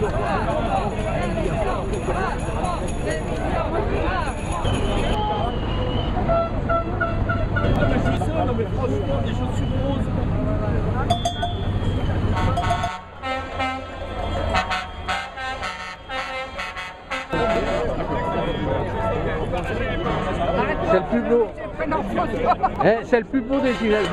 Non mais franchement, des chaussures roses. C'est le plus beau. C'est le plus beau des gilets.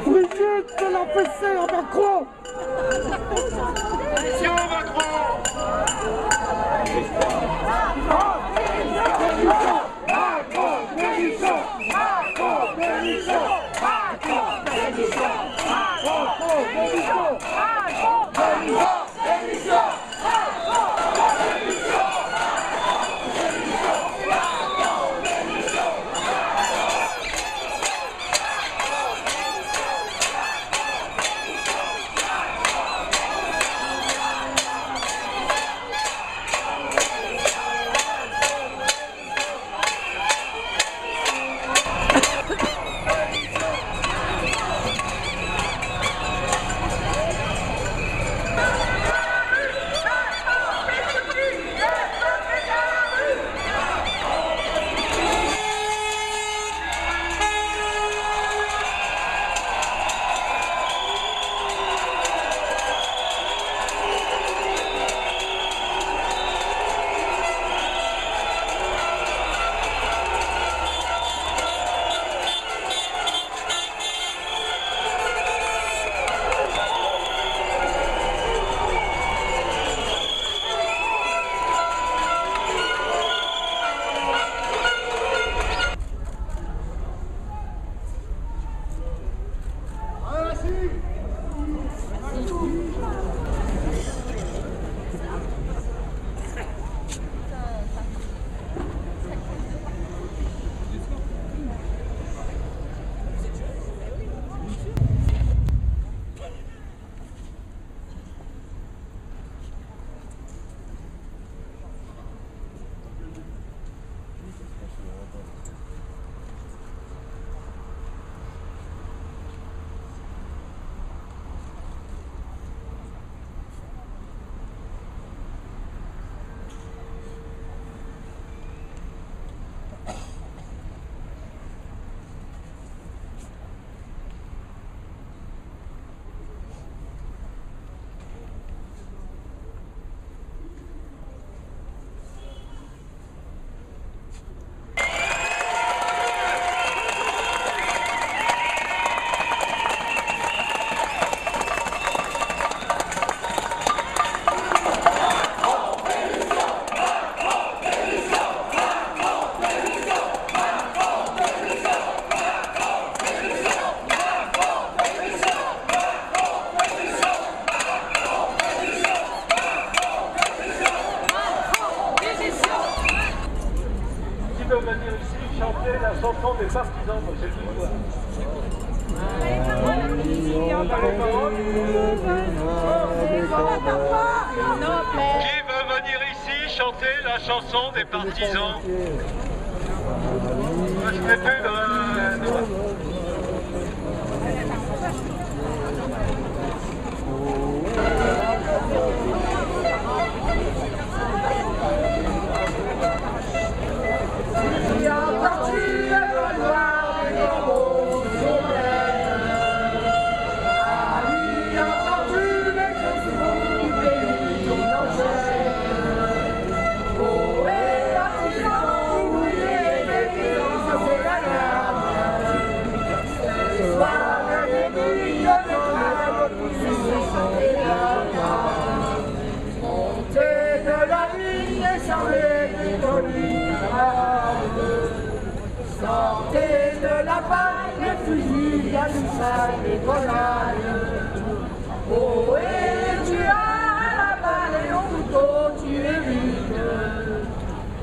Brigitte de la PC à Macron. Monsieur Macron. La chanson des partisans, moi j'ai le voir. Qui veut venir ici chanter la chanson des partisans? Moi je fais plus de... Sortez de la balle, les fusils, la loussade, les grenades. Oh, et tu as la balle et au couteau, tu évites.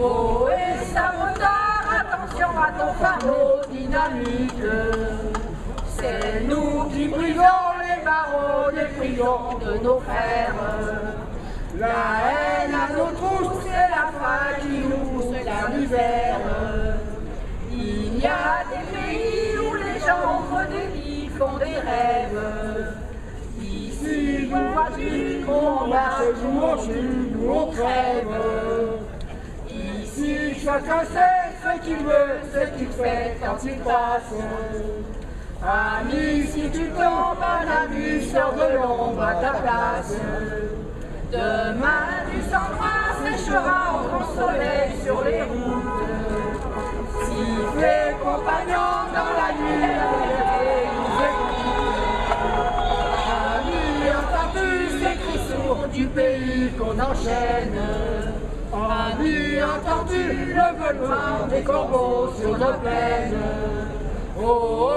Oh, et ça motard, attention à ton fardeau. la lutte. C'est nous qui brûlons les barreaux des prisons de nos frères. La haine à nos trousses, c'est la faim qui nous pousse la misère. Il y a des pays où les gens entre des lits font des rêves. Ici, nous voici, on marche, nous on crève. Ici, chacun sait ce qu'il veut, ce qu'il fait quand il passe. Ami, si tu tombes, un ami, sors de l'ombre à ta place. Demain, du sang noir séchera au grand soleil sur les routes. Sifflez, compagnons, dans la nuit, et nous écoute. Ami, entends-tu ces cris sourds du pays qu'on enchaîne? Ami, entends-tu le velours des corbeaux sur nos plaines? Oh, oh,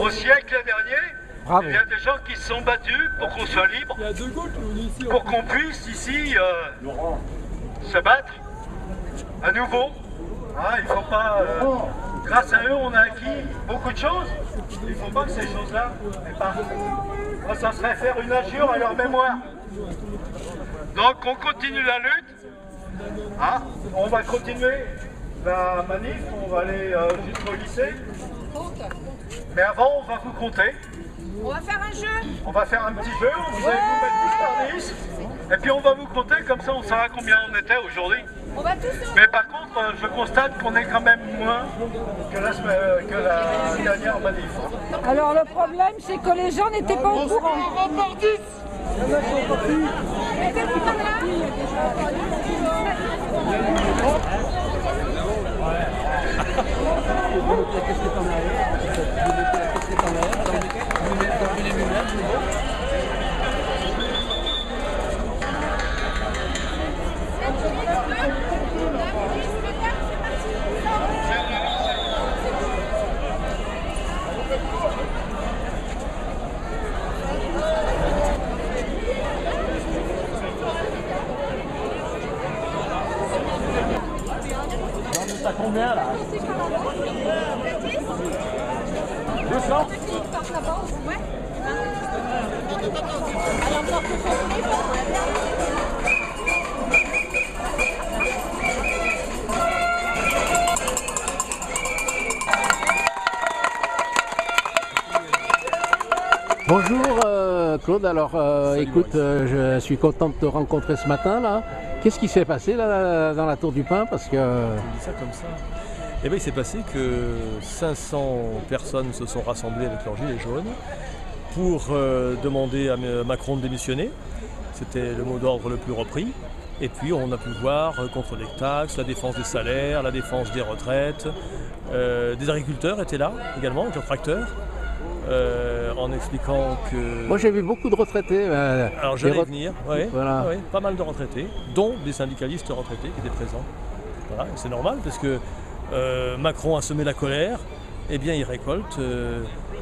Au siècle dernier, Bravo. il y a des gens qui se sont battus pour qu'on soit libre, Il y a De Gaulle qui nous dit ici. pour qu'on puisse ici se battre à nouveau. Hein, il faut pas. Grâce à eux, on a acquis beaucoup de choses. Il ne faut pas que ces choses-là aient pas. Moi, ça serait faire une injure à leur mémoire. Donc, on continue la lutte. Hein, on va continuer la manif. On va aller jusqu'au lycée. Mais avant, on va vous compter. on va faire un jeu. On va faire un petit jeu, vous allez vous mettre 10 par 10, et puis on va vous compter, comme ça on saura combien on était aujourd'hui. On va tous. Mais par contre, je constate qu'on est quand même moins que la dernière manif. Alors le problème, c'est que les gens n'étaient pas au courant. Combien là 200. Bonjour Claude, alors écoute, je suis content de te rencontrer ce matin là. Qu'est-ce qui s'est passé là dans la Tour du Pin? Parce que Tu dis ça comme ça. Eh bien, il s'est passé que 500 personnes se sont rassemblées avec leurs gilets jaunes pour demander à Macron de démissionner. C'était le mot d'ordre le plus repris. Et puis, on a pu voir contre les taxes, la défense des salaires, la défense des retraites. Des agriculteurs étaient là également, avec leurs tracteurs. En expliquant que... moi j'ai vu beaucoup de retraités. Alors j'allais venir, ouais, Voilà. ouais, pas mal de retraités, dont des syndicalistes retraités qui étaient présents. Voilà, c'est normal parce que Macron a semé la colère, eh bien il récolte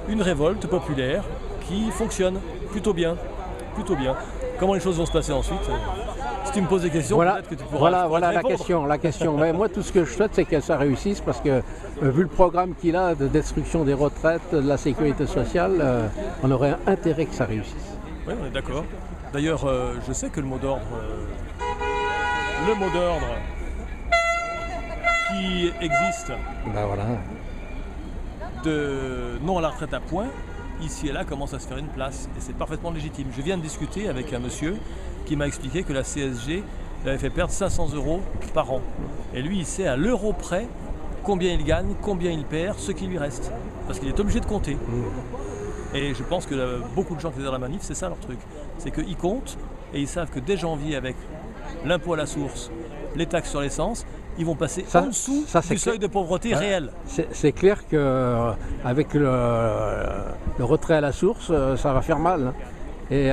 une révolte populaire qui fonctionne plutôt bien, plutôt bien. Comment les choses vont se passer ensuite si tu me poses des questions, Voilà, peut-être que tu pourras voilà te répondre. la question. Mais moi, tout ce que je souhaite, c'est que ça réussisse parce que, vu le programme qu'il a de destruction des retraites, de la sécurité sociale, on aurait intérêt que ça réussisse. Oui, on est d'accord. D'ailleurs, je sais que le mot d'ordre qui existe Ben voilà. de non à la retraite à point, ici et là, commence à se faire une place. Et c'est parfaitement légitime. Je viens de discuter avec un monsieur qui m'a expliqué que la CSG l'avait fait perdre 500 € par an. Et lui, il sait à l'euro près combien il gagne, combien il perd, ce qui lui reste. Parce qu'il est obligé de compter. Et je pense que beaucoup de gens qui étaient dans la manif, c'est ça leur truc. C'est qu'ils comptent et ils savent que dès janvier, avec l'impôt à la source, les taxes sur l'essence, ils vont passer en dessous du seuil de pauvreté réel. C'est clair qu'avec le retrait à la source, ça va faire mal. Hein. Et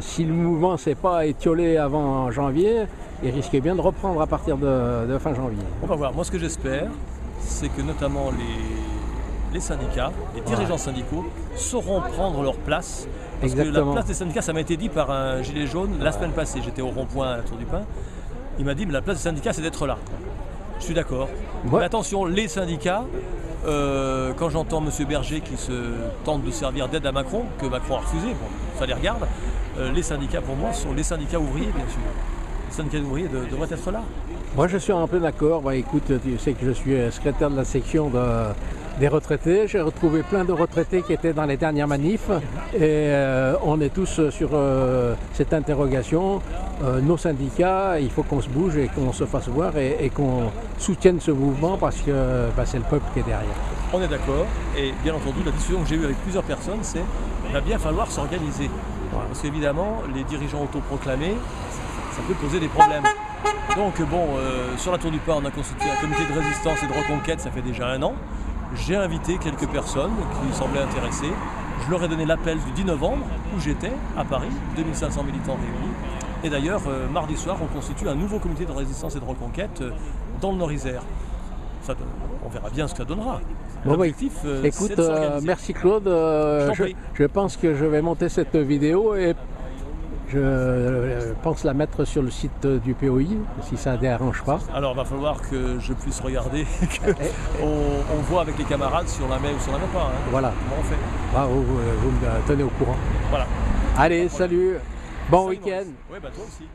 si le mouvement ne s'est pas étiolé avant janvier, il risque bien de reprendre à partir de fin janvier. On va voir. Moi, ce que j'espère, c'est que notamment les syndicats, les dirigeants syndicaux sauront prendre leur place. Parce que Exactement. la place des syndicats, ça m'a été dit par un gilet jaune la semaine passée. J'étais au rond-point à la Tour du Pin. Il m'a dit, mais la place des syndicats, c'est d'être là. Je suis d'accord. Ouais. Mais attention, les syndicats, quand j'entends M. Berger qui se tente de servir d'aide à Macron, que Macron a refusé, bon, ça les regarde, les syndicats pour moi sont les syndicats ouvriers, bien sûr. Les syndicats ouvriers devraient être là. Moi, je suis en plein accord. Bah, écoute, tu sais que je suis secrétaire de la section des retraités. J'ai retrouvé plein de retraités qui étaient dans les dernières manifs. Et on est tous sur cette interrogation. Nos syndicats, il faut qu'on se bouge et qu'on se fasse voir et qu'on soutienne ce mouvement parce que bah, c'est le peuple qui est derrière. On est d'accord. Et bien entendu, la discussion que j'ai eue avec plusieurs personnes, c'est qu'il va bien falloir s'organiser. Parce qu'évidemment, les dirigeants autoproclamés, ça peut poser des problèmes. Donc bon, sur la Tour du Pin, on a constitué un comité de résistance et de reconquête, ça fait déjà 1 an. J'ai invité quelques personnes qui semblaient intéressées. Je leur ai donné l'appel du 10 novembre, où j'étais, à Paris, 2500 militants réunis. Et d'ailleurs, mardi soir, on constitue un nouveau comité de résistance et de reconquête dans le Nord-Isère. On verra bien ce que ça donnera. Bon, bah, L'objectif, écoute, c'est de s'organiser. merci Claude. t'en prie. Je pense que je vais monter cette vidéo et je pense la mettre sur le site du POI, si ça ne dérange pas. Alors, il va falloir que je puisse regarder, qu'on voit avec les camarades si on la met ou si on la met pas. Hein. Voilà. Comment on fait? Bravo, vous me tenez au courant. Voilà. Allez, salut. Bon Salut, week-end. Maurice. Ouais, bah toi aussi.